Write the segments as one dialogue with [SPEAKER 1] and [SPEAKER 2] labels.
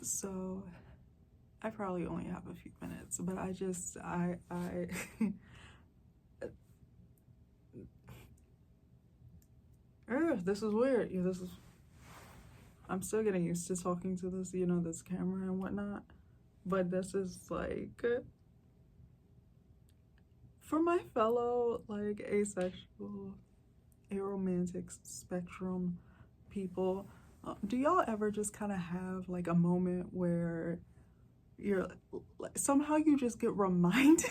[SPEAKER 1] So I probably only have a few minutes, but this is weird. Yeah, I'm still getting used to talking to this, this camera and whatnot. But this is like, for my fellow, like, asexual, aromantic spectrum people, do y'all ever just kind of have like a moment where you're somehow you just get reminded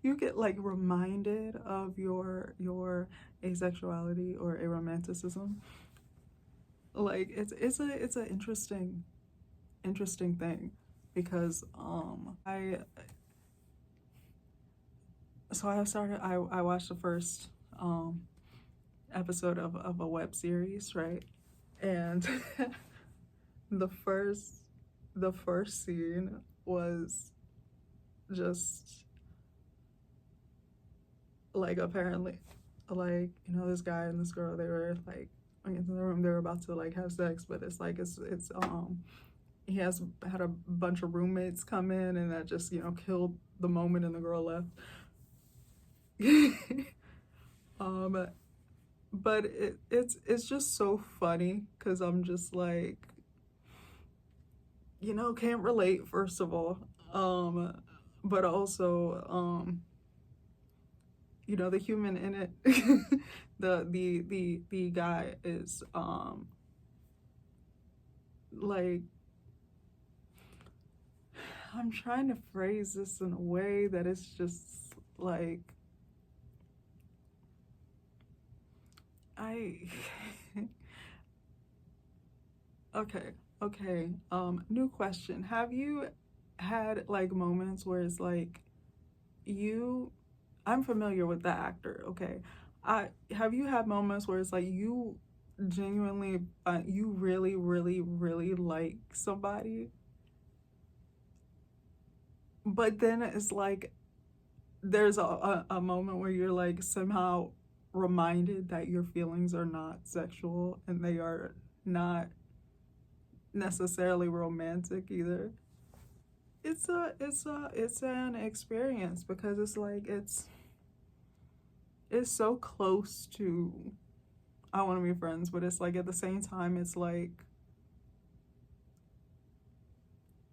[SPEAKER 1] you get like reminded of your asexuality or aromanticism? Like it's a interesting thing, because I watched the first episode of a web series, right? And the first scene was just like, apparently, like, this guy and this girl, they were like in the room, they were about to like have sex, but it's like it's he has had a bunch of roommates come in, and that just killed the moment, and the girl left. But it's just so funny, because I'm just like, can't relate, first of all, but also the human in it. The guy is like, I'm trying to phrase this in a way that it's just like, I okay, new question. Have you had like moments where it's like, I'm familiar with the actor, okay? Have you had moments where it's like you genuinely, you really, really, really like somebody, but then it's like there's a moment where you're like somehow reminded that your feelings are not sexual, and they are not necessarily romantic either? It's an experience, because it's like it's so close to I want to be friends, but it's like at the same time, it's like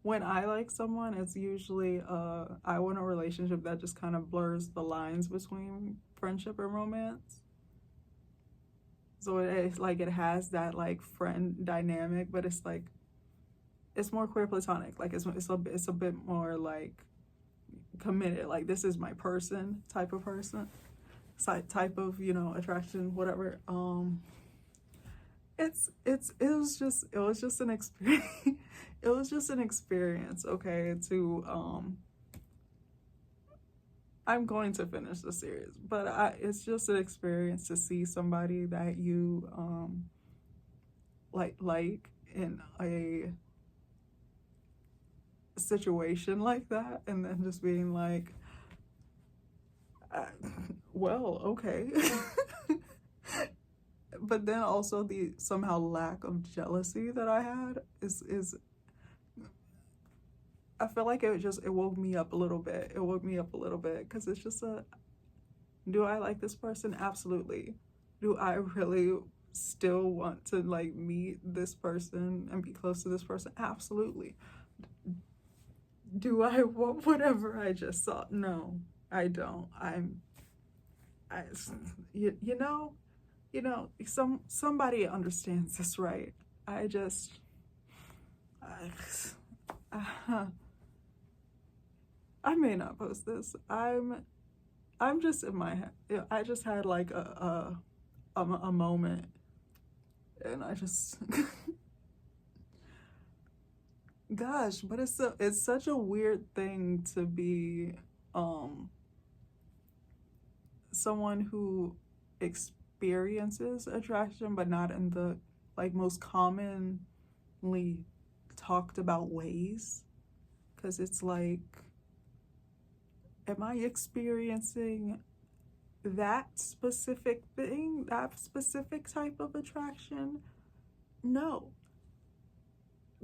[SPEAKER 1] when I like someone, it's usually I want a relationship that just kind of blurs the lines between friendship and romance. So it's like it has that like friend dynamic, but it's like it's more queer platonic. Like it's a bit more like committed. Like, this is my person type of person, type of attraction, whatever. It was just an experience. It was just an experience, okay, to I'm going to finish the series, but it's just an experience to see somebody that you like in a situation like that, and then just being like, well, okay. But then also the somehow lack of jealousy that I had is I feel like it woke me up a little bit. It woke me up a little bit, because it's just do I like this person? Absolutely. Do I really still want to like meet this person and be close to this person? Absolutely. Do I want whatever I just saw? No, I don't. I you know, somebody understands this, right? I just uh, I may not post this. I'm just in my head. I just had like a moment, and I just gosh, but it's such a weird thing to be someone who experiences attraction, but not in the like most commonly talked about ways, because it's like, am I experiencing that specific thing, that specific type of attraction? No.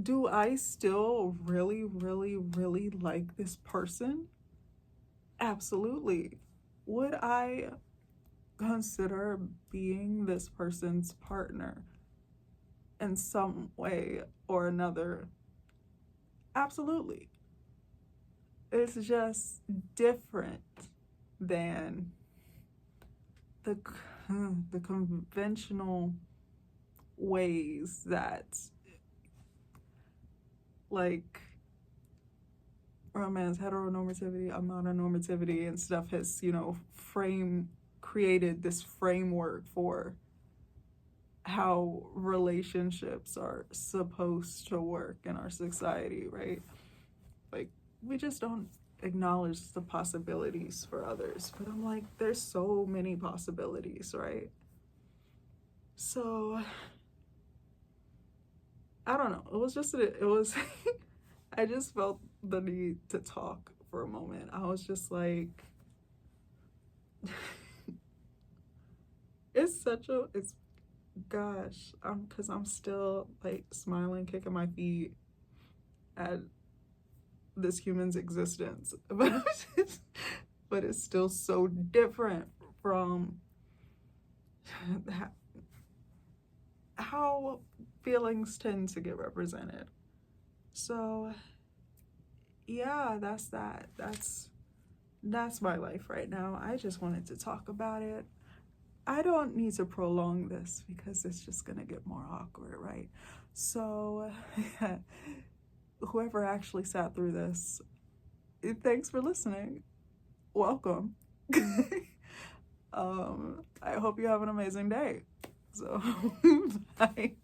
[SPEAKER 1] do I still really, really, really like this person? Absolutely. Would I consider being this person's partner in some way or another? Absolutely. It's just different than the the conventional ways that, like, romance, heteronormativity, mononormativity, and stuff has, created this framework for how relationships are supposed to work in our society, right? Like, we just don't acknowledge the possibilities for others. But I'm like, there's so many possibilities, right? So, I don't know. I just felt the need to talk for a moment. I was just like, it's gosh, because I'm still like smiling, kicking my feet at this human's existence, but it's still so different from how feelings tend to get represented. So yeah, that's that. That's my life right now. I just wanted to talk about it. I don't need to prolong this because it's just gonna get more awkward, right? So whoever actually sat through this, thanks for listening. Welcome. I hope you have an amazing day. So, bye.